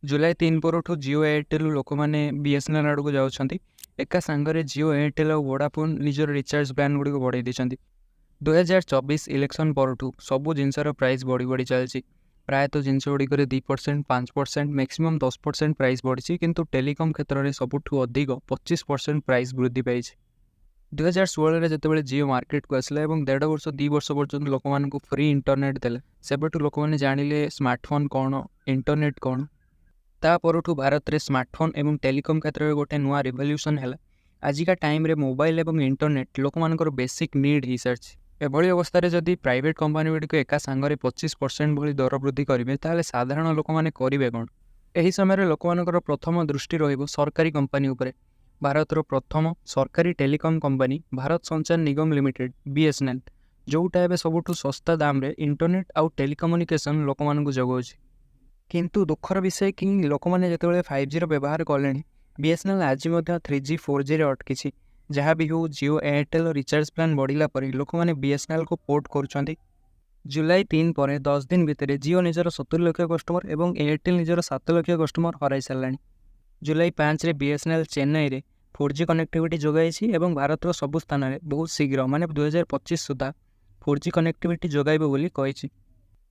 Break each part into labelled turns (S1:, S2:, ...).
S1: जुलाई 3 परठू जियो एयरटेल लोक मैंने बीएसएनएल आड़ को जाऊँच एका सांगरे जियो एयरटेल और वोडाफोन निजर रिचार्ज प्लान गुड़ी बढ़ाई देते 2024 इलेक्शन परठू सबू जिनसर प्राइस बढ़ी बढ़ी चलती प्रायतः जिनस गुड़िक 2% 5% मैक्सिमम 10% प्राइस बढ़ी किंतु टेलीकॉम क्षेत्र में सबुठ अधिक 25% प्राइस वृद्धि पाई 2016 जिते जियो मार्केट को आसला और 1.5 वर्ष 2 वर्ष पर्यटन लोक मानक फ्री इंटरनेट देला सेबठू लोक मैंने जानिले स्मार्टफोन कौन इंटरनेट कौन ता परठू भारत में स्मार्टफोन एवं टेलीकॉम क्षेत्र में गोटे नुआ रिवोल्यूशन है। आजिका टाइम रे मोबाइल एवं इंटरनेट लोक मानकर बेसिक नीड हो सारी एभली अवस्था जदि प्राइवेट कंपनी गुड़िक एका सांगरे 25% भली दर वृद्धि करेंगे ताहले साधारण लोक मैंने करेंगे कौन। यही समय लोक मानकर प्रथम दृष्टि रहिबो सरकारी कंपनी उपरे। भारतर प्रथम सरकारी टेलीकॉम कंपनी भारत संचार निगम लिमिटेड बीएसएनएल जोटा एबे सबुठु सस्ता दाम रे इंटरनेट आउ टेलीकम्युनिकेशन लोक मानकु जगाउछि। किंतु दुखर विषय कि लोक मैंने जिते 5G व्यवहार कले बीएसएनएल आज 3G 4G रे अटकी जहाँ भी हो जियो एयरटेल रिचार्ज प्लान बढ़ला पर लोक मैंने बीएसएनएल को पोर्ट कर जुलाई 3 पर 10 दिन भितर जियो निजर 70 लाख कस्टमर और एयरटेल निजर 7 लाख कस्टमर हराई सारा। जुलाई 5 रे बीएसएनएल चेन्नई रे 4G कनेक्टिविटी जोगाई और भारत सबु स्थान में बहुत शीघ्र माने 2025 सुधा 4G कनेक्टिविटी जोगाइब बोली कही।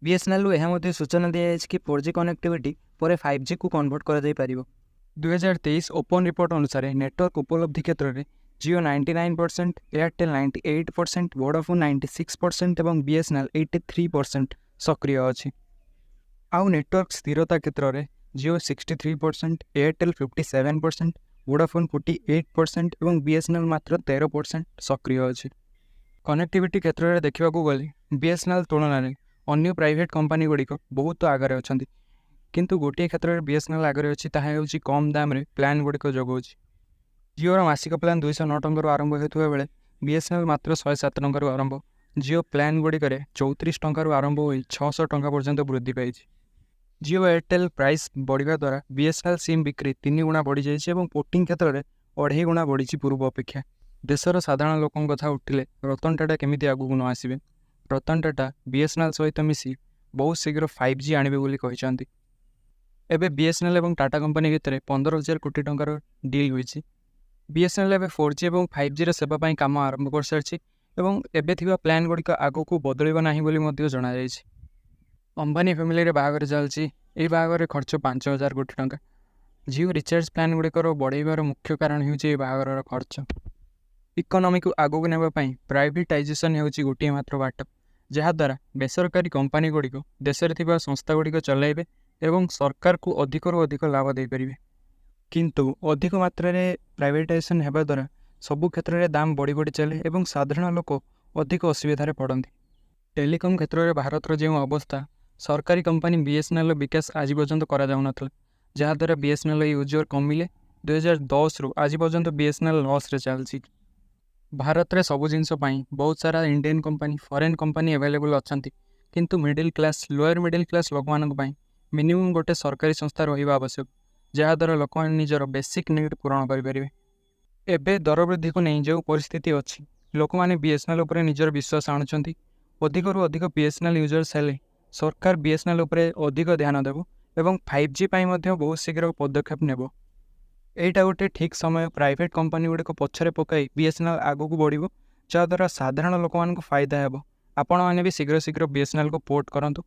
S1: बीएसएनएल यह सूचना दी जाए कि 4G कनेक्टिविटी पर 5G को कन्वर्ट कर 2023 ओपन रिपोर्ट अनुसार नेटवर्क उपलब्धि क्षेत्र में जियो 99%, एयरटेल 98%, वोडाफोन 96% और बीएसएनएल 83% सक्रिय अच्छी। आउ नेटवर्क स्थिरता क्षेत्र में जियो 63%, एयरटेल 57%, वोडाफोन 48% और बीएसएनएल मात्र 13% सक्रिय अच्छी। कनेक्टिविटी क्षेत्र में देखा गले बीएसएनएल तुलन में अन्य प्राइवेट कंपनी गुड़िक बहुत आगे अच्छा किंतु गोटे क्षेत्र में बीएसएनएल आगे अच्छी ताहा कम दाम रे प्लान गुड़िक जगाऊँच। जियोर मासिक प्लान 209 टंकार आरंभ होता बेले बीएसएनएल मात्र 107 टंकार आरंभ। जियो प्लान गुड़िक 34 टंकार आरंभ हो 600 टंका पर्यंत वृद्धि पाई। जियो एयरटेल प्राइस बढ़िया द्वारा बीएसएनएल सिम बिक्री 3 गुणा बढ़ी जाइए और पोर्टिंग क्षेत्र में 2.5 गुणा बढ़ी पूर्व अपेक्षा। देशर साधारण लोकों कथा उठिले रतन टाटा केमिति आगू न आसबे। रतन टाटा बीएसएनएल सहित मिसी बहुत शीघ्र 5G आणबे बोली कहिसंती। एबे बीएसएनएल और टाटा कंपनी भितर 15,000 कोटी टंकार डील होईछि। बीएसएनएल एबे 4G और 5G रे सेवा पई काम आरंभ कर सारिछि एवं एबे थिबा प्लान गुड़िक आगो को बदलिबा नाही बोली मध्य जणा जाइछि। अंबानी फैमिली रे बाहागर चलछि। एई बाहागर खर्च 5,000 कोटी टंका। जियो रिचार्ज प्लान गुड़िकर बढ़ाइबार मुख्य कारण हेउछि बाहागर खर्च। इकोनॉमी को आगो नेबा पई प्राइवेटाइजेशन हेउछि गोटे मात्र बाट जहाद्वारा बेसरकारी कंपनी गुड़िक देश में संस्था गुड़िक चलाइबे एवं सरकार को अधिकरू अधिक लाभ दे पारिबे। किंतु अधिक मात्रा रे प्राइवेटाइजेशन हेबा द्वारा सबु क्षेत्र में दाम बढ़ी बढ़ी चले एवं साधारण लोक अधिक असुविधार पड़ती। टेलीकॉम क्षेत्र में भारत जो अवस्था सरकारी कंपनी बीएसएनएल विकास आज पर्यंत करा जाउ नथला जहाद्वारा बीएसएनएल यूजर कमिले 2010 रु आज पर्यंत बीएसएनएल लॉस रे चलछि। भारत में सबु जिनस बहुत सारा Indian company foreign company available अच्छी किंतु middle class lower middle class लोक मानक मिनिमम गोटे सरकारी संस्था रहिबा आवश्यक जहाद्वारा लोक निजर बेसिक नीड पूरण करें। एबे दर वृद्धि को नहीं जो परिस्थिति अच्छी लोक मैंने बीएसएनएल उपर निजर विश्वास आणुचंती। अधिकरू अधिक बीएसएनएल यूजर्स हेले सरकार बीएसएनएल उपर अधिक ध्यान देव एवं 5G पाई मध्य बहुत शीघ्र पदक्षेप नेब। एटा गोटे ठीक समय प्राइवेट कंपनी गुड़िक पछरे पकाई बीएसएनएल आगू को बढ़िबो जहाद्वारा साधारण लोक मानक फायदा हेबो। आपण माने भी शीघ्र शीघ्र बीएसएनएल को पोर्ट करंतु।